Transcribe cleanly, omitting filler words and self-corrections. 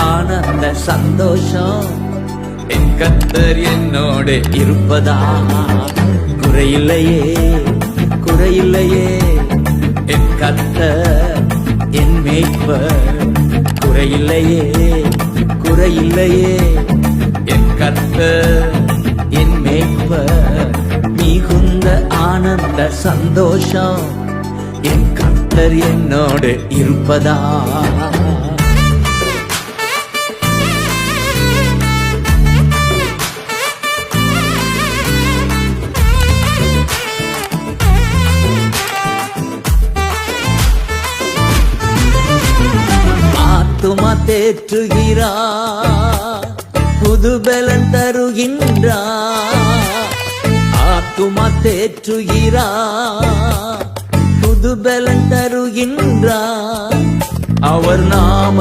ஆனந்த சந்தோஷம் என் கர்த்தர் என்னோடு இருப்பதா. குறையில்லையே குறையில்லையே என் கர்த்தர் என் மேய்ப்பர். குறையில்லையே குறையில்லையே என் கர்த்தர் என் மேய்ப்பர். மிகுந்த ஆனந்த சந்தோஷம் என் கர்த்தர் என்னோடு இருப்பதா. ஆத்துமா தேற்றுகிறார், புதுபலன் தருகின்றார். ஆத்துமா தேற்றுகிறார், புதுபலன் தருகின்றார். அவர் நாம